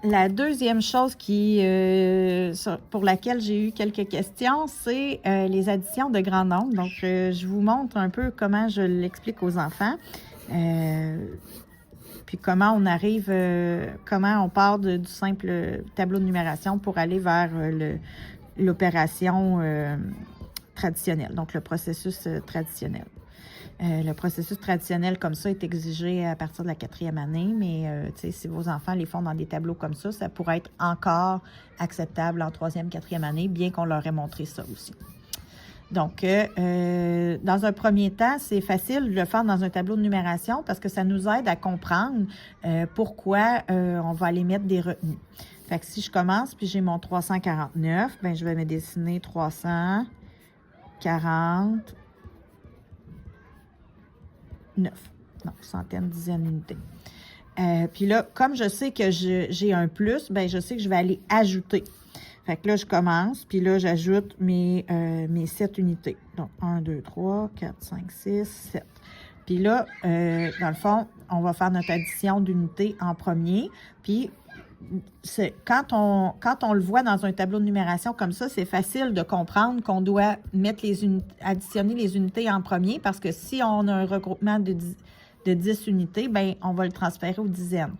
La deuxième chose pour laquelle j'ai eu quelques questions, c'est les additions de grands nombres. Donc, je vous montre un peu comment je l'explique aux enfants. Puis comment on arrive, comment on part du simple tableau de numération pour aller vers l'opération traditionnelle, donc le processus traditionnel. Le processus traditionnel comme ça est exigé à partir de la 4e année, mais si vos enfants les font dans des tableaux comme ça pourrait être encore acceptable en 3e, 4e année, bien qu'on leur ait montré ça aussi. Donc, dans un premier temps, c'est facile de le faire dans un tableau de numération parce que ça nous aide à comprendre pourquoi on va aller mettre des retenues. Fait que si je commence, puis j'ai mon 349, bien, je vais me dessiner 349. Non, centaines, dizaines, unités. Puis là, comme je sais que j'ai un plus, bien, je sais que je vais aller ajouter. Fait que là, je commence, puis là, j'ajoute mes 7 unités. Donc, 1, 2, 3, 4, 5, 6, 7. Puis là, dans le fond, on va faire notre addition d'unités en premier. Puis, quand on le voit dans un tableau de numération comme ça, c'est facile de comprendre qu'on doit mettre additionner les unités en premier parce que si on a un regroupement de 10 unités, bien, on va le transférer aux dizaines.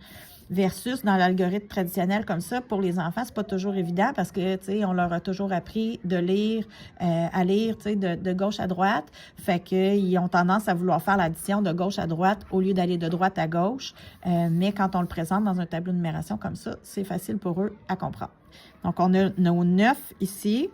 Versus dans l'algorithme traditionnel comme ça, pour les enfants, c'est pas toujours évident parce que, tu sais, on leur a toujours appris de lire, à lire, tu sais, de gauche à droite. Fait qu'ils ont tendance à vouloir faire l'addition de gauche à droite au lieu d'aller de droite à gauche. Mais quand on le présente dans un tableau de numération comme ça, c'est facile pour eux à comprendre. Donc, on a nos 9 ici.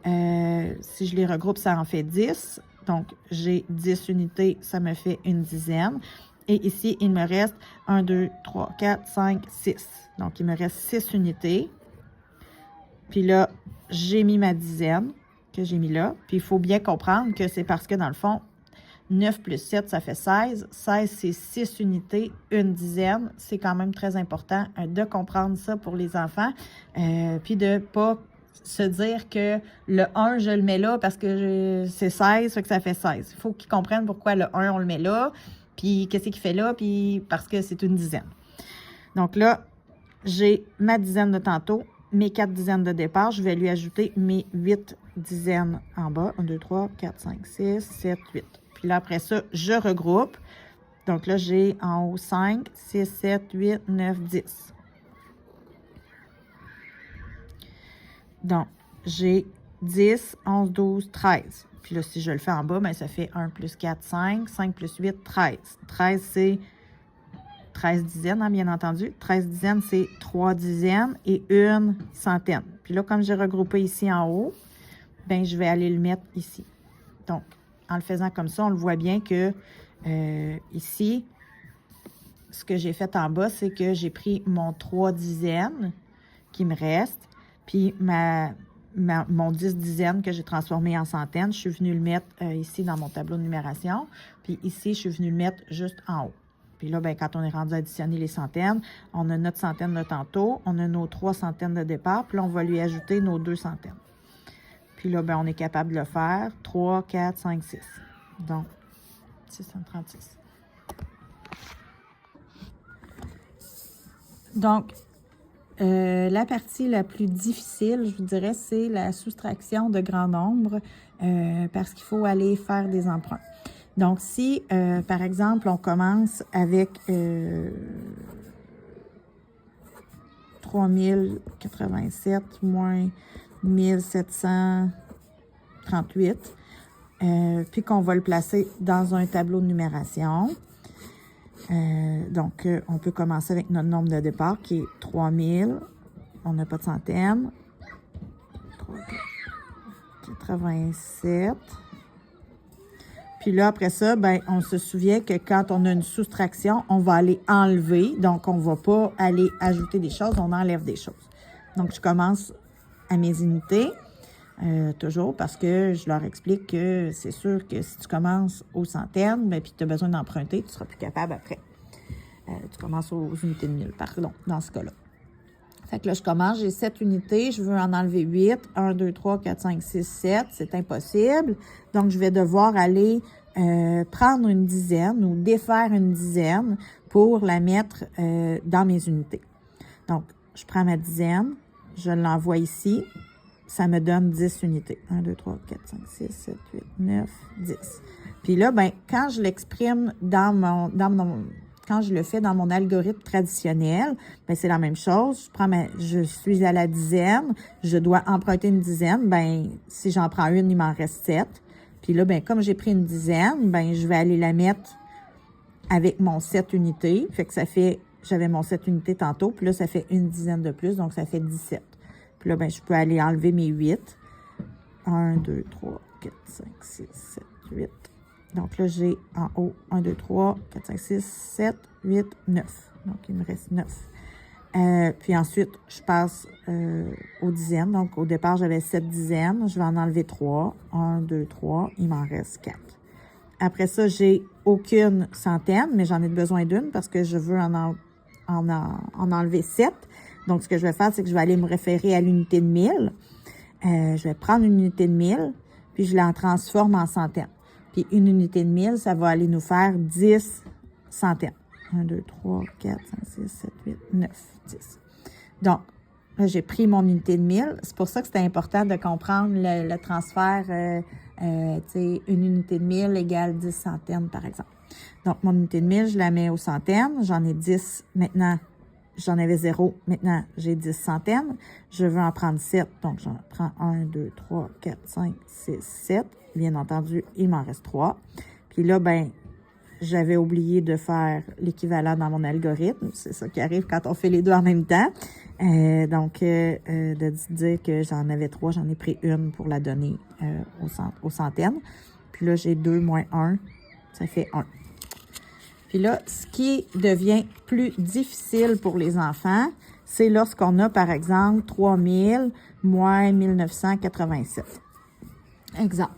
Si je les regroupe, ça en fait 10. Donc, j'ai 10 unités, ça me fait une dizaine. Et ici, il me reste 1, 2, 3, 4, 5, 6. Donc, il me reste 6 unités. Puis là, j'ai mis ma dizaine que j'ai mis là. Puis, il faut bien comprendre que c'est parce que, dans le fond, 9 plus 7, ça fait 16. 16, c'est 6 unités, une dizaine. C'est quand même très important de comprendre ça pour les enfants. Puis de ne pas se dire que le 1, je le mets là parce que c'est 16, fait que ça fait 16. Il faut qu'ils comprennent pourquoi le 1, on le met là. Puis, qu'est-ce qu'il fait là? Puis, parce que c'est une dizaine. Donc là, j'ai ma dizaine de tantôt, mes 4 dizaines de départ. Je vais lui ajouter mes 8 dizaines en bas. 1, 2, 3, 4, 5, 6, 7, 8. Puis là, après ça, je regroupe. Donc là, j'ai en haut 5, 6, 7, 8, 9, 10. Donc, j'ai 10, 11, 12, 13. Puis là, si je le fais en bas, bien, ça fait 1 plus 4, 5. 5 plus 8, 13. 13, c'est 13 dizaines, hein, bien entendu. 13 dizaines, c'est 3 dizaines et une centaine. Puis là, comme j'ai regroupé ici en haut, bien, je vais aller le mettre ici. Donc, en le faisant comme ça, on le voit bien que ici, ce que j'ai fait en bas, c'est que j'ai pris mon 3 dizaines qui me reste, puis mon 10 dizaines que j'ai transformé en centaines, je suis venue le mettre ici dans mon tableau de numération. Puis ici, je suis venue le mettre juste en haut. Puis là, bien, quand on est rendu à additionner les centaines, on a notre centaine de tantôt, on a nos 3 centaines de départ, puis là, on va lui ajouter nos 2 centaines. Puis là, bien, on est capable de le faire. 3, 4, 5, 6. Donc, 636. Donc, la partie la plus difficile, je vous dirais, c'est la soustraction de grands nombres parce qu'il faut aller faire des emprunts. Donc, si, par exemple, on commence avec 3087 moins 1738, puis qu'on va le placer dans un tableau de numération. Donc, on peut commencer avec notre nombre de départ qui est 3000. On n'a pas de centaines. 87. Puis là, après ça, ben, on se souvient que quand on a une soustraction, on va aller enlever. Donc, on ne va pas aller ajouter des choses, on enlève des choses. Donc, je commence à mes unités. Toujours parce que je leur explique que c'est sûr que si tu commences aux centaines, ben, puis tu as besoin d'emprunter, tu ne seras plus capable après. Tu commences aux unités de 1000, pardon, dans ce cas-là. Fait que là, je commence, j'ai 7 unités, je veux en enlever 8. 1, 2, 3, 4, 5, 6, 7, c'est impossible. Donc, je vais devoir aller prendre une dizaine ou défaire une dizaine pour la mettre dans mes unités. Donc, je prends ma dizaine, je l'envoie ici, ça me donne 10 unités. 1, 2, 3, 4, 5, 6, 7, 8, 9, 10. Puis là, ben, quand je l'exprime quand je le fais dans mon algorithme traditionnel, ben c'est la même chose. Je suis à la dizaine, je dois emprunter une dizaine. Ben, si j'en prends une, il m'en reste 7. Puis là, ben, comme j'ai pris une dizaine, ben, je vais aller la mettre avec mon 7 unités. Fait que ça fait, j'avais mon 7 unités tantôt, puis là, ça fait une dizaine de plus, donc ça fait 17. Puis là, ben, je peux aller enlever mes 8. 1, 2, 3, 4, 5, 6, 7, 8. Donc là, j'ai en haut 1, 2, 3, 4, 5, 6, 7, 8, 9. Donc, il me reste 9. Puis ensuite, je passe aux dizaines. Donc, au départ, j'avais 7 dizaines. Je vais en enlever 3. 1, 2, 3. Il m'en reste 4. Après ça, j'ai aucune centaine, mais j'en ai besoin d'une parce que je veux en enlever 7. Donc, ce que je vais faire, c'est que je vais aller me référer à l'unité de 1000. Je vais prendre une unité de 1000, puis je la transforme en centaines. Puis une unité de 1000, ça va aller nous faire 10 centaines. 1, 2, 3, 4, 5, 6, 7, 8, 9, 10. Donc, là, j'ai pris mon unité de 1000. C'est pour ça que c'était important de comprendre le transfert, tu sais, une unité de 1000 égale 10 centaines, par exemple. Donc, mon unité de 1000, je la mets aux centaines. J'en ai 10 maintenant. J'en avais 0. Maintenant, j'ai 10 centaines. Je veux en prendre 7. Donc, j'en prends 1, 2, 3, 4, 5, 6, 7. Bien entendu, il m'en reste 3. Puis là, ben, j'avais oublié de faire l'équivalent dans mon algorithme. C'est ça qui arrive quand on fait les deux en même temps. Donc, de dire que j'en avais 3, j'en ai pris une pour la donner aux centaines. Puis là, j'ai 2 moins 1, ça fait 1. Puis là, ce qui devient plus difficile pour les enfants, c'est lorsqu'on a, par exemple, 3000 moins 1987. Exemple.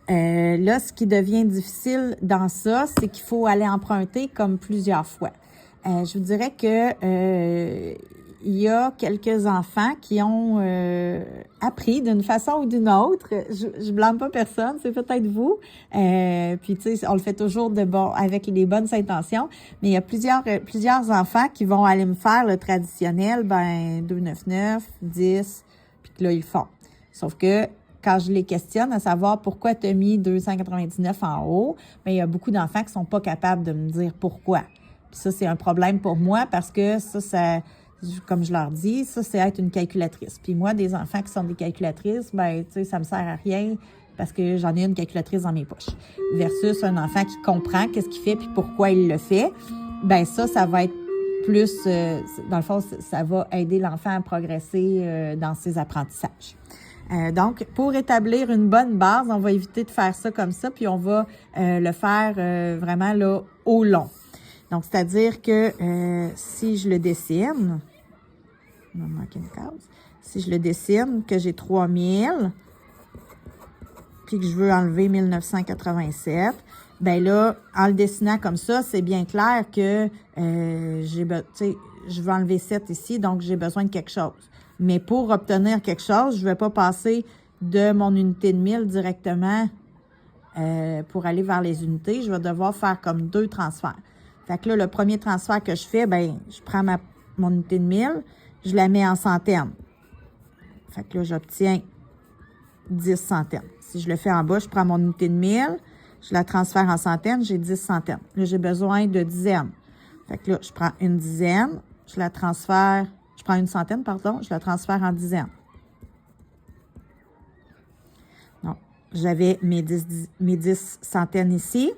Là, ce qui devient difficile dans ça, c'est qu'il faut aller emprunter comme plusieurs fois. Je vous dirais que il y a quelques enfants qui ont appris d'une façon ou d'une autre. Je blâme pas personne, c'est peut-être vous. Puis tu sais, on le fait toujours avec les bonnes intentions. Mais il y a plusieurs enfants qui vont aller me faire le traditionnel, 299, 10, puis que là ils le font. Sauf que quand je les questionne à savoir pourquoi tu as mis 299 en haut, bien, il y a beaucoup d'enfants qui sont pas capables de me dire pourquoi. Puis ça, c'est un problème pour moi parce que ça, comme je leur dis, ça, c'est être une calculatrice. Puis moi, des enfants qui sont des calculatrices, ben, tu sais, ça me sert à rien parce que j'en ai une calculatrice dans mes poches. Versus un enfant qui comprend qu'est-ce qu'il fait puis pourquoi il le fait, ben ça va être plus, dans le fond, ça va aider l'enfant à progresser dans ses apprentissages. Donc, pour établir une bonne base, on va éviter de faire ça comme ça, puis on va le faire vraiment là au long. Donc, c'est-à-dire que si je le dessine, il va me manquer une case. Si je le dessine, que j'ai 3000, puis que je veux enlever 1987, ben là, en le dessinant comme ça, c'est bien clair que je veux enlever 7 ici, donc j'ai besoin de quelque chose. Mais pour obtenir quelque chose, je ne vais pas passer de mon unité de 1000 directement pour aller vers les unités. Je vais devoir faire comme 2 transferts. Fait que là, le premier transfert que je fais, ben, je prends mon unité de 1000, je la mets en centaines. Fait que là, j'obtiens 10 centaines. Si je le fais en bas, je prends mon unité de 1000, je la transfère en centaines, j'ai 10 centaines. Là, j'ai besoin de dizaines. Fait que là, je prends une dizaine, je la transfère, je prends une centaine, pardon, je la transfère en dizaines. Donc, j'avais mes 10 centaines ici.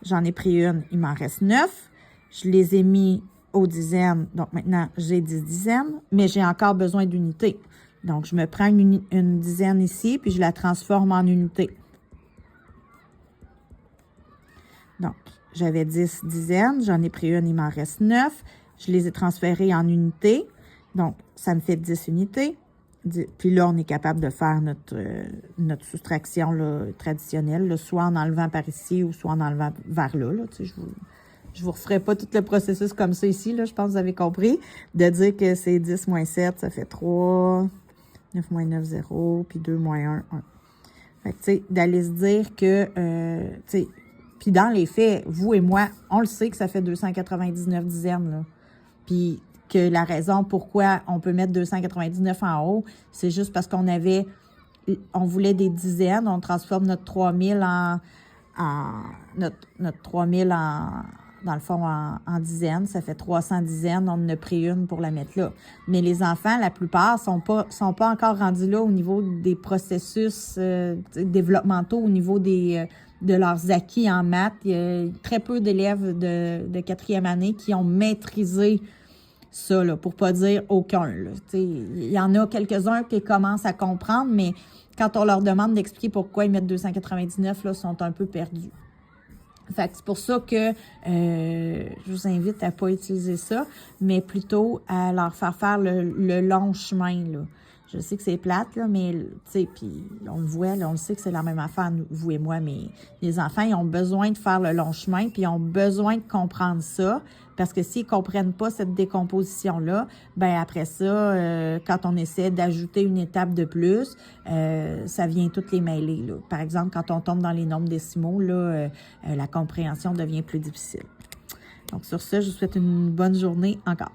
J'en ai pris une, il m'en reste 9. Je les ai mis aux dizaines. Donc, maintenant, j'ai 10 dizaines, mais j'ai encore besoin d'unités. Donc, je me prends une dizaine ici, puis je la transforme en unité. Donc, j'avais 10 dizaines, j'en ai pris une, il m'en reste 9. Je les ai transférées en unités. Donc, ça me fait 10 unités. Puis là, on est capable de faire notre soustraction là, traditionnelle, là, soit en enlevant par ici ou soit en enlevant vers là. Tu sais, je vous referai pas tout le processus comme ça ici, là, je pense que vous avez compris. De dire que c'est 10 moins 7, ça fait 3, 9 moins 9, 0, puis 2 moins 1, 1. Fait que, tu sais, d'aller se dire que, tu sais, puis dans les faits, vous et moi, on le sait que ça fait 299 dizaines, là. Puis que la raison pourquoi on peut mettre 299 en haut, c'est juste parce on voulait des dizaines, on transforme notre 3000 notre 3000 dans le fond, en dizaines. Ça fait 300 dizaines. On en a pris une pour la mettre là. Mais les enfants, la plupart, sont pas encore rendus là au niveau des processus développementaux, au niveau de leurs acquis en maths. Il y a très peu d'élèves de quatrième année qui ont maîtrisé ça, là, pour pas dire aucun. Il y en a quelques-uns qui commencent à comprendre, mais quand on leur demande d'expliquer pourquoi ils mettent 299, là, ils sont un peu perdus. Fait que c'est pour ça que je vous invite à pas utiliser ça, mais plutôt à leur faire le long chemin, là. Je sais que c'est plate, là, mais, tu sais, puis on le voit, là, on le sait que c'est la même affaire, vous et moi, mais les enfants, ils ont besoin de faire le long chemin, puis ils ont besoin de comprendre ça, parce que s'ils comprennent pas cette décomposition-là, ben après ça, quand on essaie d'ajouter une étape de plus, ça vient toutes les mêler, là. Par exemple, quand on tombe dans les nombres décimaux, là, la compréhension devient plus difficile. Donc, sur ce, je vous souhaite une bonne journée encore.